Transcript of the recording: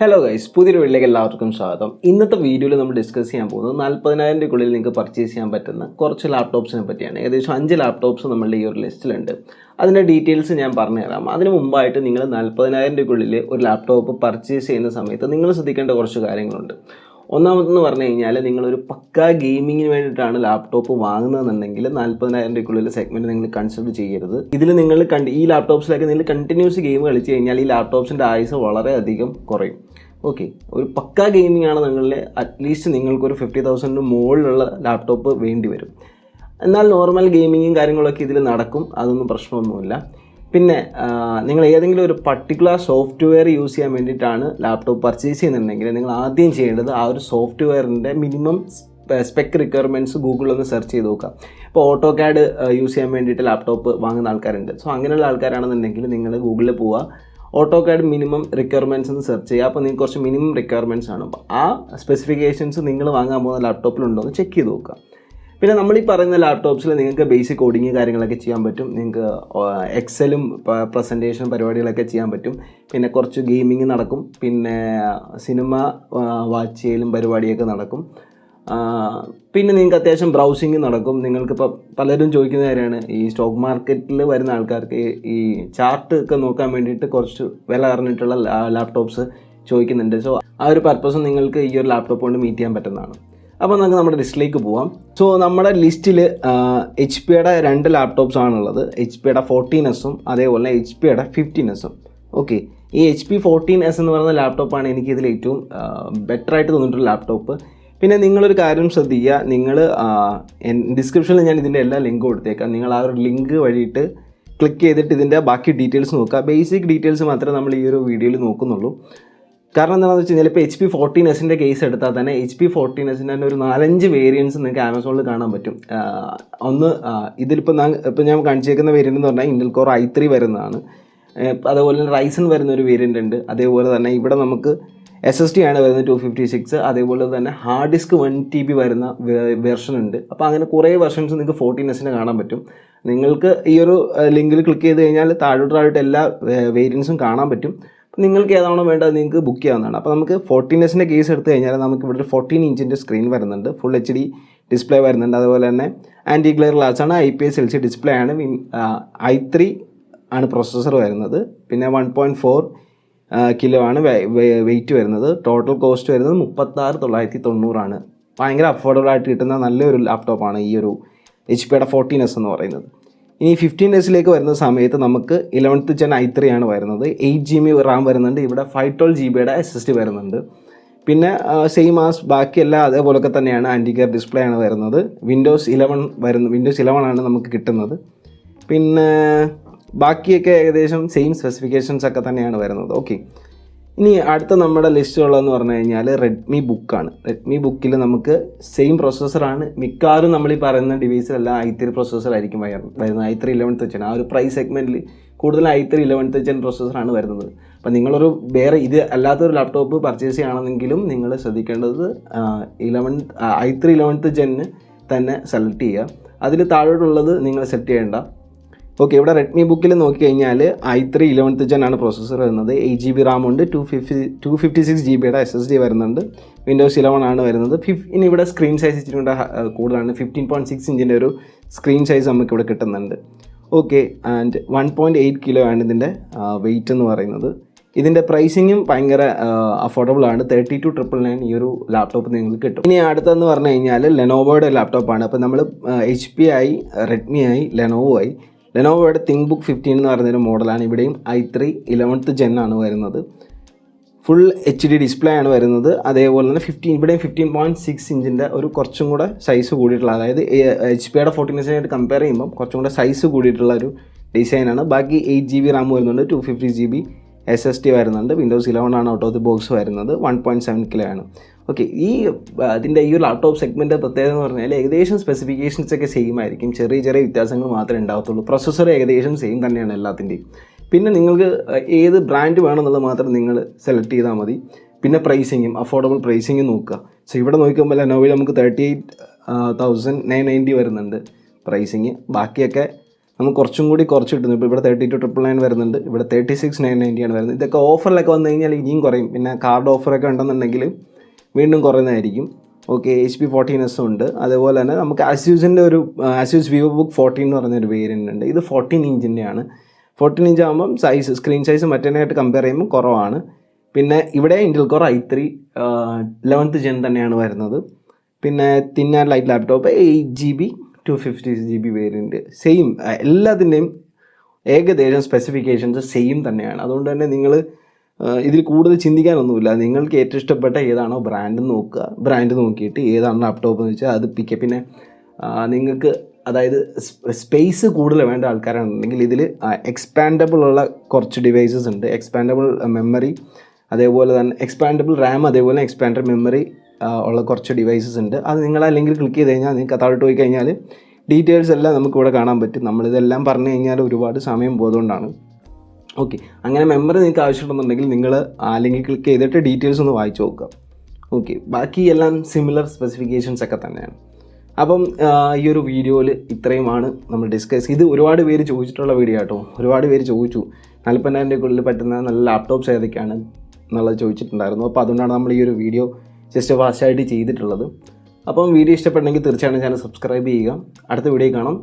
Hello guys, പുതിയൊരു വീഡിയോയിലേക്ക് എല്ലാവർക്കും സ്വാഗതം. ഇന്നത്തെ വീഡിയോയിൽ നമ്മൾ ഡിസ്കസ് ചെയ്യാൻ പോകുന്നത് 40,000 രൂപയ്ക്കുള്ളിൽ നിങ്ങൾക്ക് പർച്ചേസ് ചെയ്യാൻ പറ്റുന്ന കുറച്ച് ലാപ്ടോപ്സിനെ പറ്റിയാണ്. ഏകദേശം 5 ലാപ്ടോപ്സ് നമ്മളുടെ ഈ ഒരു ലിസ്റ്റിലുണ്ട്. അതിൻ്റെ ഡീറ്റെയിൽസ് ഞാൻ പറഞ്ഞുതരാം. അതിന് മുമ്പായിട്ട് നിങ്ങൾ 40,000 രൂപയ്ക്കുള്ളിൽ ഒരു ലാപ്ടോപ്പ് പർച്ചേസ് ചെയ്യുന്ന സമയത്ത് നിങ്ങൾ ശ്രദ്ധിക്കേണ്ട കുറച്ച് കാര്യങ്ങളുണ്ട്. ഒന്നാമതെന്ന് പറഞ്ഞു കഴിഞ്ഞാൽ, നിങ്ങളൊരു പക്കാ ഗെയിമിങ്ങിന് വേണ്ടിയിട്ടാണ് ലാപ്ടോപ്പ് വാങ്ങുന്നതെന്നുണ്ടെങ്കിൽ 40,000 രൂപയ്ക്കുള്ളിൽ സെഗ്മെൻറ്റ് നിങ്ങൾ കൺസിഡർ ചെയ്യരുത്. ഇതിൽ നിങ്ങൾ ഈ ലാപ്ടോപ്സിലൊക്കെ നിങ്ങൾ കണ്ടിന്യൂസ് ഗെയിം കളിച്ച് കഴിഞ്ഞാൽ ഈ ലാപ്ടോപ്സിൻ്റെ ആയുസ് വളരെയധികം കുറയും. ഓക്കെ, ഒരു പക്കാ ഗെയിമിംഗ് ആണ് നിങ്ങളിൽ അറ്റ്ലീസ്റ്റ് നിങ്ങൾക്കൊരു 50,000 മുകളിലുള്ള ലാപ്ടോപ്പ് വേണ്ടി വരും. എന്നാൽ നോർമൽ ഗെയിമിങ്ങും കാര്യങ്ങളൊക്കെ ഇതിൽ നടക്കും, അതൊന്നും പ്രശ്നമൊന്നുമില്ല. പിന്നെ നിങ്ങൾ ഏതെങ്കിലും ഒരു പർട്ടിക്കുലർ സോഫ്റ്റ്വെയർ യൂസ് ചെയ്യാൻ വേണ്ടിയിട്ടാണ് ലാപ്ടോപ്പ് പർച്ചേസ് ചെയ്യുന്നുണ്ടെങ്കിൽ നിങ്ങൾ ആദ്യം ചെയ്യേണ്ടത് ആ ഒരു സോഫ്റ്റ്വെയറിൻ്റെ മിനിമം സ്പെക് റിക്വയർമെൻറ്റ്സ് ഗൂഗിളിലൊന്ന് സെർച്ച് ചെയ്ത് നോക്കാം. ഇപ്പോൾ ഓട്ടോ കാഡ് യൂസ് ചെയ്യാൻ വേണ്ടിയിട്ട് ലാപ്ടോപ്പ് വാങ്ങുന്ന ആൾക്കാരുണ്ട്. സോ അങ്ങനെയുള്ള ആൾക്കാരാണെന്നുണ്ടെങ്കിൽ നിങ്ങൾ ഗൂഗിളിൽ പോവുക, ഓട്ടോ കാഡ് മിനിമം റിക്വയർമെൻറ്റ്സ് എന്ന് സെർച്ച് ചെയ്യുക. അപ്പോൾ നിങ്ങൾക്ക് കുറച്ച് മിനിമം റിക്വയർമെൻറ്റ്സ് ആണ്. അപ്പോൾ ആ സ്പെസിഫിക്കേഷൻസ് നിങ്ങൾ വാങ്ങാൻ പോകുന്ന ലാപ്ടോപ്പിലുണ്ടോ എന്ന് ചെക്ക് ചെയ്ത് നോക്കുക. പിന്നെ നമ്മൾ ഈ പറയുന്ന ലാപ്ടോപ്സിൽ നിങ്ങൾക്ക് ബേസിക് കോഡിങ് കാര്യങ്ങളൊക്കെ ചെയ്യാൻ പറ്റും. നിങ്ങൾക്ക് എക്സലും പ്രസൻറ്റേഷൻ പരിപാടികളൊക്കെ ചെയ്യാൻ പറ്റും. പിന്നെ കുറച്ച് ഗെയിമിങ് നടക്കും. പിന്നെ സിനിമ വാച്ച് ചെയ്യലും പരിപാടിയൊക്കെ നടക്കും. പിന്നെ നിങ്ങൾക്ക് അത്യാവശ്യം ബ്രൗസിങ് നടക്കും. നിങ്ങൾക്കിപ്പോൾ പലരും ചോദിക്കുന്ന കാര്യമാണ്, ഈ സ്റ്റോക്ക് മാർക്കറ്റിൽ വരുന്ന ആൾക്കാർക്ക് ഈ ചാർട്ട് ഒക്കെ നോക്കാൻ വേണ്ടിയിട്ട് കുറച്ച് വില അറിഞ്ഞിട്ടുള്ള ലാപ്ടോപ്സ് ചോദിക്കുന്നുണ്ട്. സോ ആ ഒരു പർപ്പസ് നിങ്ങൾക്ക് ഈ ഒരു ലാപ്ടോപ്പ് കൊണ്ട് മീറ്റ് ചെയ്യാൻ പറ്റുന്നതാണ്. അപ്പോൾ നമുക്ക് നമ്മുടെ ലിസ്റ്റിലേക്ക് പോവാം. സോ നമ്മുടെ ലിസ്റ്റിൽ എച്ച് പിയുടെ 2 ലാപ്ടോപ്സ് ആണുള്ളത്. എച്ച് പിയുടെ 14S അതേപോലെ എച്ച് പിയുടെ 15S. ഓക്കെ, ഈ HP 14S എന്ന് പറയുന്ന ലാപ്ടോപ്പാണ് എനിക്ക് ഇതിൽ ഏറ്റവും ബെറ്ററായിട്ട് തോന്നിയിട്ടുള്ള ലാപ്ടോപ്പ്. പിന്നെ നിങ്ങളൊരു കാര്യം ശ്രദ്ധിക്കുക, നിങ്ങൾ ഡിസ്ക്രിപ്ഷനിൽ ഞാൻ ഇതിൻ്റെ എല്ലാ ലിങ്കും കൊടുത്തേക്കാം. നിങ്ങൾ ആ ഒരു ലിങ്ക് വഴിയിട്ട് ക്ലിക്ക് ചെയ്തിട്ട് ഇതിൻ്റെ ബാക്കി ഡീറ്റെയിൽസ് നോക്കുക. ബേസിക് ഡീറ്റെയിൽസ് മാത്രമേ നമ്മൾ ഈ ഒരു വീഡിയോയിൽ നോക്കുന്നുള്ളൂ. കാരണം എന്താണെന്ന് വെച്ച് കഴിഞ്ഞാൽ, ഇപ്പോൾ HP 14S കേസ് എടുത്താൽ തന്നെ HP 14S തന്നെ ഒരു 4-5 വേരിയൻസ് നിങ്ങൾക്ക് ആമസോണിൽ കാണാൻ പറ്റും. ഒന്ന് ഇതിലിപ്പോൾ ഞാൻ കാണിച്ചേക്കുന്ന വേരിയൻ്റ് എന്ന് പറഞ്ഞാൽ ഇൻ്റൽ കോർ i3 വരുന്നതാണ്. അതുപോലെ തന്നെ റൈസൺ വരുന്ന ഒരു വേരിയൻ്റ് ഉണ്ട്. അതേപോലെ തന്നെ ഇവിടെ നമുക്ക് SSD ആണ് വരുന്നത് 256. അതേപോലെ തന്നെ ഹാർഡ് ഡിസ്ക് 1 TB വരുന്ന വെർഷൻ ഉണ്ട്. അപ്പോൾ അങ്ങനെ കുറേ വെർഷൻസ് നിങ്ങൾക്ക് 14S കാണാൻ പറ്റും. നിങ്ങൾക്ക് ഈ ഒരു ലിങ്കിൽ ക്ലിക്ക് ചെയ്ത് കഴിഞ്ഞാൽ താഴോട്ടായിട്ട് എല്ലാ വേരിയൻസും കാണാൻ പറ്റും. നിങ്ങൾക്ക് ഏതാണോ വേണ്ടത് നിങ്ങൾക്ക് ബുക്ക് ചെയ്യാവുന്നതാണ്. അപ്പോൾ നമുക്ക് 14S കേസ് എടുത്തു കഴിഞ്ഞാൽ നമുക്ക് ഇവിടെ ഒരു 14 ഇഞ്ചിൻ്റെ സ്ക്രീൻ വരുന്നുണ്ട്. ഫുൾ HD ഡിസ്പ്ലേ വരുന്നുണ്ട്. അതുപോലെ തന്നെ ആൻറ്റി ഗ്ലെയർ ഗ്ലാസ് ആണ്, IPS LCD ഡിസ്പ്ലേ ആണ്. i3 ആണ് പ്രൊസസ്സർ വരുന്നത്. പിന്നെ 1.4 കിലോ ആണ് വെയിറ്റ് വരുന്നത്. ടോട്ടൽ കോസ്റ്റ് വരുന്നത് 36,990 ആണ്. ഭയങ്കര അഫോർഡബിൾ ആയിട്ട് കിട്ടുന്ന നല്ലൊരു ലാപ്ടോപ്പാണ് ഈ ഒരു HP യുടെ 14S എന്ന് പറയുന്നത്. ഇനി 15S വരുന്ന സമയത്ത് നമുക്ക് 11th Gen i3 ആണ് വരുന്നത്. 8GB റാം വരുന്നുണ്ട്. ഇവിടെ 512 GB SSD വരുന്നുണ്ട്. പിന്നെ സെയിം ആസ് ബാക്കിയെല്ലാം അതേപോലൊക്കെ തന്നെയാണ്. ആൻറ്റി ഗിയർ ഡിസ്പ്ലേ ആണ് വരുന്നത്. വിൻഡോസ് 11 ആണ് നമുക്ക് കിട്ടുന്നത്. പിന്നെ ബാക്കിയൊക്കെ ഏകദേശം സെയിം സ്പെസിഫിക്കേഷൻസ് ഒക്കെ തന്നെയാണ് വരുന്നത്. ഓക്കെ, ഇനി അടുത്ത നമ്മുടെ ലിസ്റ്റുള്ളതെന്ന് പറഞ്ഞു കഴിഞ്ഞാൽ റെഡ്മി ബുക്കാണ്. റെഡ്മി ബുക്കിൽ നമുക്ക് സെയിം പ്രൊസസ്സറാണ്. മിക്കവാറും നമ്മൾ ഈ പറയുന്ന ഡിവൈസിലെല്ലാം i3 പ്രൊസസ്സറായിരിക്കും വരുന്നത്. i3 11th Gen ആ ഒരു പ്രൈസ് സെഗ്മെൻറ്റിൽ കൂടുതൽ i3 11th Gen പ്രൊസസ്സറാണ് വരുന്നത്. അപ്പോൾ നിങ്ങളൊരു വേറെ ഇത് അല്ലാത്തൊരു ലാപ്ടോപ്പ് പർച്ചേസ് ചെയ്യുകയാണെന്നെങ്കിലും നിങ്ങൾ ശ്രദ്ധിക്കേണ്ടത് i3 11th Gen തന്നെ സെലക്ട് ചെയ്യുക. അതിൽ താഴോട്ടുള്ളത് നിങ്ങൾ സെറ്റ് ചെയ്യേണ്ട. ഓക്കെ, ഇവിടെ റെഡ്മി ബുക്കിൽ നോക്കിക്കഴിഞ്ഞാൽ i3 11th Gen ആണ് പ്രൊസസ്സർ വരുന്നത്. 8GB റാം ഉണ്ട്. 256 GB SSD വരുന്നുണ്ട്. വിൻഡോസ് 11 ആണ് വരുന്നത്. ഇനി ഇവിടെ സ്ക്രീൻ സൈസ് ഇച്ചിരി കൂടെ കൂടുതലാണ്. 15.6 ഇഞ്ചിൻ്റെ ഒരു സ്ക്രീൻ സൈസ് നമുക്കിവിടെ കിട്ടുന്നുണ്ട്. ഓക്കെ, ആൻഡ് 1.8 കിലോ ആണ് ഇതിൻ്റെ വെയിറ്റ് എന്ന് പറയുന്നത്. ഇതിൻ്റെ പ്രൈസിങ്ങും ഭയങ്കര അഫോർഡബിൾ ആണ്. 32,999 ഈ ഒരു ലാപ്ടോപ്പ് നിങ്ങൾക്ക് കിട്ടും. ഇനി അടുത്തെന്ന് പറഞ്ഞു കഴിഞ്ഞാൽ ലെനോവോയുടെ ലാപ്ടോപ്പാണ്. അപ്പോൾ നമ്മൾ HP ആയി, റെഡ്മി ആയി, ലെനോവോ ആയി. ലെനോവോയുടെ തിങ്ക്ബുക്ക് 15 എന്ന് പറയുന്നൊരു മോഡലാണ്. ഇവിടെയും i3 11th Gen ആണ് വരുന്നത്. ഫുൾ HD ഡിസ്പ്ലേ ആണ് വരുന്നത്. അതേപോലെ തന്നെ ഇവിടെയും 15.6 ഇഞ്ചിൻ്റെ ഒരു കുറച്ചും കൂടെ സൈസ് കൂടിയിട്ടുള്ള, അതായത് HP യുടെ 14S കമ്പയർ ചെയ്യുമ്പോൾ കുറച്ചും കൂടെ സൈസ് കൂടിയിട്ടുള്ള ഒരു ഡിസൈനാണ്. ബാക്കി 8GB റാം വരുന്നുണ്ട്. 250 GB SSD വരുന്നുണ്ട്. വിൻഡോസ് 11 ആണ് ഔട്ട് ഓഫ് ദി ബോക്സ് വരുന്നത്. 1.7 കിലോ ആണ്. ഓക്കെ, ഇതിൻ്റെ ഈ ഒരു ലാപ്ടോപ്പ് സെഗ്മെൻറ്റ് പ്രത്യേകത എന്ന് പറഞ്ഞാൽ ഏകദേശം സ്പെസിഫിക്കേഷൻസ് ഒക്കെ സെയിം ആയിരിക്കും. ചെറിയ ചെറിയ വ്യത്യാസങ്ങൾ മാത്രമേ ഉണ്ടാകത്തുള്ളൂ. പ്രൊസസ്സർ ഏകദേശം സെയിം തന്നെയാണ് എല്ലാത്തിൻ്റെയും. പിന്നെ നിങ്ങൾക്ക് ഏത് ബ്രാൻഡ് വേണമെന്നുള്ളത് മാത്രം നിങ്ങൾ സെലക്ട് ചെയ്താൽ മതി. പിന്നെ പ്രൈസിങ്ങും അഫോർഡബിൾ പ്രൈസിങ്ങും നോക്കുക. സോ ഇവിടെ നോക്കുമ്പോൾ ലെനോവോയിൽ നമുക്ക് 38,990 വരുന്നുണ്ട് പ്രൈസിങ്. ബാക്കിയൊക്കെ നമുക്ക് കുറച്ചും കൂടി കുറച്ച് കിട്ടുന്നു. ഇപ്പോൾ ഇവിടെ 32,999 വരുന്നുണ്ട്, ഇവിടെ 36,990 വരുന്നത്. ഇതൊക്കെ ഓഫറിലൊക്കെ വന്നു കഴിഞ്ഞാൽ ഇനിയും കുറയും. പിന്നെ കാർഡ് ഓഫറൊക്കെ ഉണ്ടെന്നുണ്ടെങ്കിൽ വീണ്ടും കുറയുന്നതായിരിക്കും. ഓക്കെ, HP14s ഉണ്ട്. അതുപോലെ തന്നെ നമുക്ക് അസ്യൂസിൻ്റെ ഒരു അസ്യൂസ് വിവോ ബുക്ക് 14 എന്ന് പറഞ്ഞൊരു വേരിയൻ്റ് ഉണ്ട്. ഇത് 14 ഇഞ്ചിൻ്റെയാണ്. 14 ഇഞ്ച് ആകുമ്പം സ്ക്രീൻ സൈസ് മറ്റേനായിട്ട് കമ്പയർ ചെയ്യുമ്പോൾ കുറവാണ്. പിന്നെ ഇവിടെ Intel core i3 11th gen തന്നെയാണ് വരുന്നത്. പിന്നെ thin and light laptop 8GB 256GB variant same. എല്ലാത്തിൻ്റെയും ഏകദേശം സ്പെസിഫിക്കേഷൻസ് സെയിം തന്നെയാണ്. അതുകൊണ്ട് തന്നെ നിങ്ങൾ ഇതിൽ കൂടുതൽ ചിന്തിക്കാനൊന്നുമില്ല. നിങ്ങൾക്ക് ഏറ്റവും ഇഷ്ടപ്പെട്ട ഏതാണോ ബ്രാൻഡ് നോക്കുക, ബ്രാൻഡ് നോക്കിയിട്ട് ഏതാണ് ലാപ്ടോപ്പ് എന്ന് വെച്ചാൽ അത് പിക്ക്. പിന്നെ നിങ്ങൾക്ക് അതായത് സ്പേസ് കൂടുതൽ വേണ്ട ആൾക്കാരാണെന്നുണ്ടെങ്കിൽ ഇതിൽ എക്സ്പാൻഡബിൾ ഉള്ള കുറച്ച് ഡിവൈസസ് ഉണ്ട്. എക്സ്പാൻഡബിൾ മെമ്മറി, അതേപോലെ തന്നെ എക്സ്പാൻഡബിൾ റാം, അതേപോലെ എക്സ്പാൻഡഡ് മെമ്മറി ഉള്ള കുറച്ച് ഡിവൈസസ് ഉണ്ട്. അത് നിങ്ങൾ അല്ലെങ്കിൽ ക്ലിക്ക് ചെയ്ത് കഴിഞ്ഞാൽ നിങ്ങൾക്ക് താഴോട്ട് പോയി കഴിഞ്ഞാൽ ഡീറ്റെയിൽസ് എല്ലാം നമുക്കിവിടെ കാണാൻ പറ്റും. നമ്മളിതെല്ലാം പറഞ്ഞു കഴിഞ്ഞാൽ ഒരുപാട് സമയം പോകുന്നതുകൊണ്ടാണ്. ഓക്കെ, അങ്ങനെ മെമ്മറി നിങ്ങൾക്ക് ആവശ്യമുണ്ടെന്നുണ്ടെങ്കിൽ നിങ്ങൾ അല്ലെങ്കിൽ ക്ലിക്ക് ചെയ്തിട്ട് ഡീറ്റെയിൽസ് ഒന്ന് വായിച്ച് നോക്കുക. ഓക്കെ, ബാക്കി എല്ലാം സിമിലർ സ്പെസിഫിക്കേഷൻസ് ഒക്കെ തന്നെയാണ്. അപ്പം ഈ ഒരു വീഡിയോയിൽ ഇത്രയുമാണ് നമ്മൾ ഡിസ്കസ്. ഇത് ഒരുപാട് പേര് ചോദിച്ചിട്ടുള്ള വീഡിയോ കേട്ടോ. ഒരുപാട് പേര് ചോദിച്ചു 40,000 പറ്റുന്ന നല്ല ലാപ്ടോപ്സ് ഏതൊക്കെയാണ് എന്നുള്ളത് ചോദിച്ചിട്ടുണ്ടായിരുന്നു. അപ്പോൾ അതുകൊണ്ടാണ് നമ്മൾ ഈ ഒരു വീഡിയോ ജസ്റ്റ് ഫാസ്റ്റായിട്ട് ചെയ്തിട്ടുള്ളത്. അപ്പം വീഡിയോ ഇഷ്ടപ്പെട്ടെങ്കിൽ തീർച്ചയായിട്ടും ചാനൽ സബ്സ്ക്രൈബ് ചെയ്യുക. അടുത്ത വീഡിയോ കാണാം.